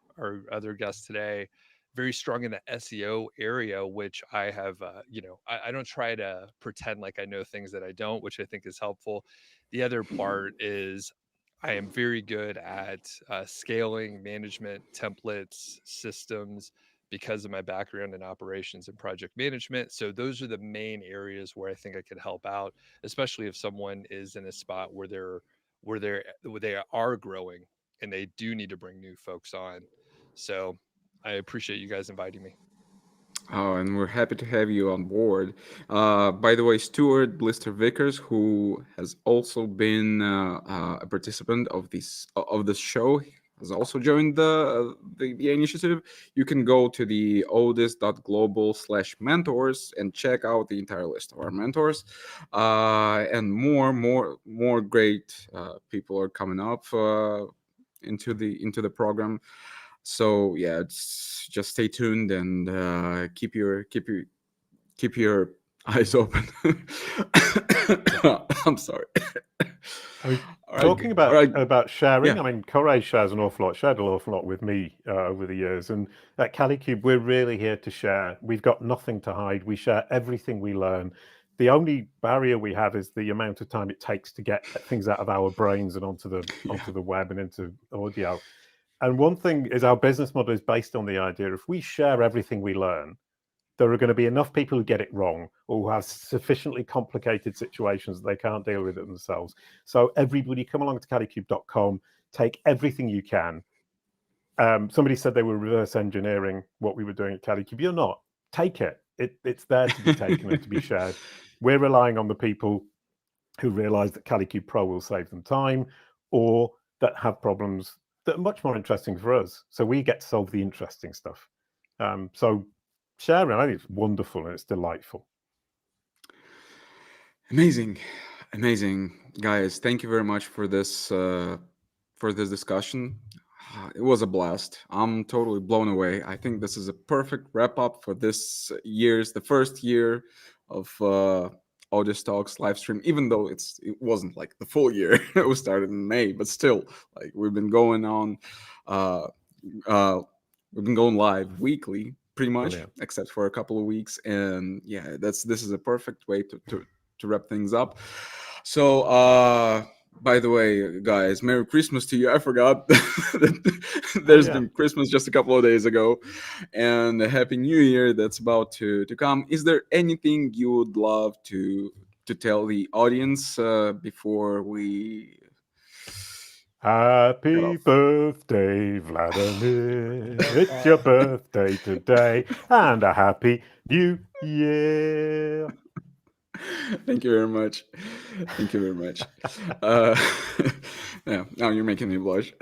other guest today, very strong in the SEO area, which I have. I don't try to pretend like I know things that I don't, which I think is helpful. The other part is I am very good at scaling, management, templates, systems because of my background in operations and project management. So those are the main areas where I think I could help out, especially if someone is in a spot where they are growing and they do need to bring new folks on. So I appreciate you guys inviting me. Oh, and we're happy to have you on board. By the way, Stuart Blister Vickers, who has also been a participant of this show, has also joined the initiative. You can go to the odys.global/mentors and check out the entire list of our mentors, and more great people are coming up into the program. So yeah, it's just stay tuned and keep your eyes open. I'm sorry. I mean, All right, talking all right. about sharing, Yeah. I mean, Corey shares an awful lot, shared an awful lot with me over the years. And at CaliCube, we're really here to share. We've got nothing to hide. We share everything we learn. The only barrier we have is the amount of time it takes to get things out of our brains and onto the web and into audio. And one thing is our business model is based on the idea if we share everything we learn, there are going to be enough people who get it wrong or who have sufficiently complicated situations that they can't deal with it themselves. So everybody come along to calicube.com, take everything you can. Somebody said they were reverse engineering what we were doing at Calicube. You're not. Take it. It's there to be taken and to be shared. We're relying on the people who realize that Calicube Pro will save them time or that have problems that are much more interesting for us. So we get to solve the interesting stuff. So sharing, I think it's wonderful and it's delightful. Amazing, guys. Thank you very much for this discussion. It was a blast. I'm totally blown away. I think this is a perfect wrap up for the first year of Odys Talks live stream. Even though it wasn't like the full year, it was started in May, but still, like we've been going on. Uh, uh, we've been going live weekly, pretty much, Brilliant. except for a couple of weeks. And yeah, this is a perfect way to wrap things up. So By the way, guys, Merry Christmas to you. I forgot that there's been Christmas just a couple of days ago, and a Happy New Year that's about to come. Is there anything you would love to tell the audience before we Happy off? birthday, Vladimir. It's your birthday today, and a happy new year. Thank you very much. Thank you very much. Yeah, now you're making me blush.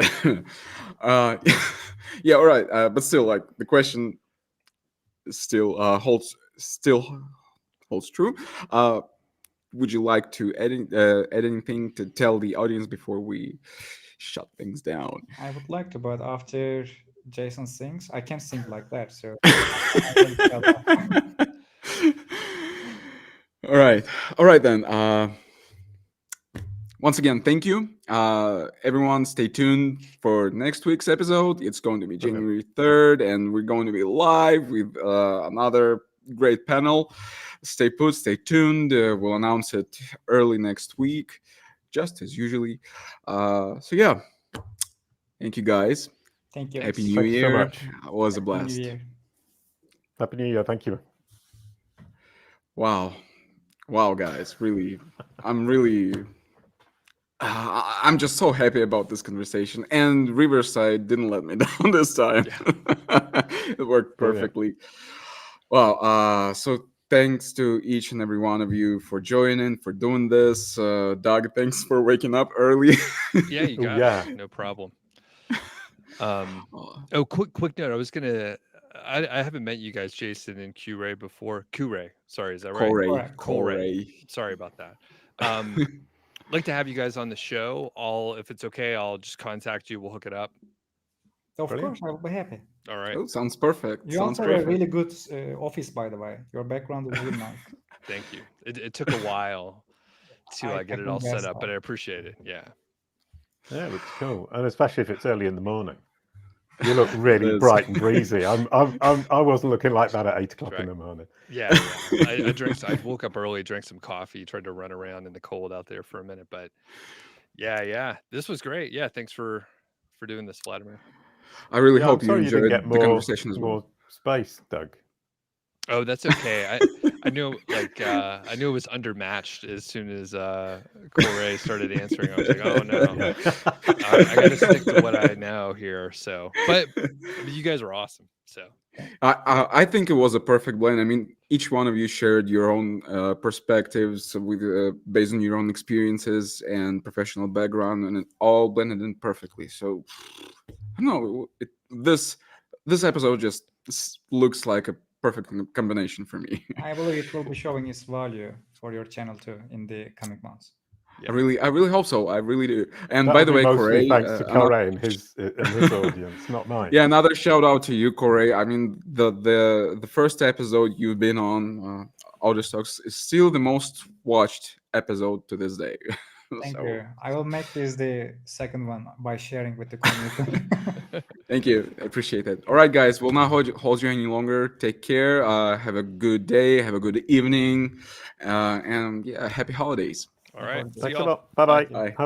Yeah, all right. But still, like the question holds true. Would you like to add anything to tell the audience before we shut things down? I would like to, but after Jason sings, I can't sing like that. So I will tell that. All right then. Once again, thank you. Everyone, stay tuned for next week's episode. It's going to be January 3rd, and we're going to be live with another great panel. Stay put, stay tuned. We'll announce it early next week, just as usually. So yeah, thank you guys. Thank you. Happy New Thank you so Year. much. It was a Happy New blast. Year. Happy New Year. Thank you. Wow, guys, really, I'm just so happy about this conversation, and Riverside didn't let me down this time. It worked perfectly. Wow. So thanks to each and every one of you for joining, for doing this. Doug, thanks for waking up early. Yeah, you got it. No problem. Oh, quick note. I was gonna. I haven't met you guys, Jason and Q-Ray, before. Q-Ray, sorry, is that right? Corey. Sorry about that. Like to have you guys on the show. If it's okay, I'll just contact you. We'll hook it up. Of course, I will be happy. All right. Oh, sounds perfect. You also have a really good office, by the way. Your background is really nice. Thank you. It took a while to get it all set up, but I appreciate it. Yeah, it looks cool, and especially if it's early in the morning. You look really bright and breezy. I wasn't looking like that at 8 o'clock in the morning. Yeah. I woke up early, drank some coffee, tried to run around in the cold out there for a minute, but yeah. This was great. Yeah, thanks for doing this, Vladimir. I really hope you enjoyed the conversation as well. More space, Doug. Oh, that's okay. I knew I knew it was undermatched as soon as Corey started answering. I was like, oh no, I got to stick to what I know here. So, but you guys are awesome. So I think it was a perfect blend. I mean, each one of you shared your own perspectives with based on your own experiences and professional background, and it all blended in perfectly. So I don't know, this episode just looks like a perfect combination for me. I believe it will be showing its value for your channel too in the coming months. Yep. I really hope so. I really do. And That'll by the way, mostly Corey, thanks to Corey and his audience, not mine. Yeah, another shout out to you, Corey. I mean, the first episode you've been on, Odys Talks, is still the most watched episode to this day. Thank you. I will make this the second one by sharing with the community. Thank you. I appreciate it. All right, guys. We'll not hold you any longer. Take care. Have a good day. Have a good evening. And yeah, happy holidays. All right. Thanks a lot. Bye-bye. Bye.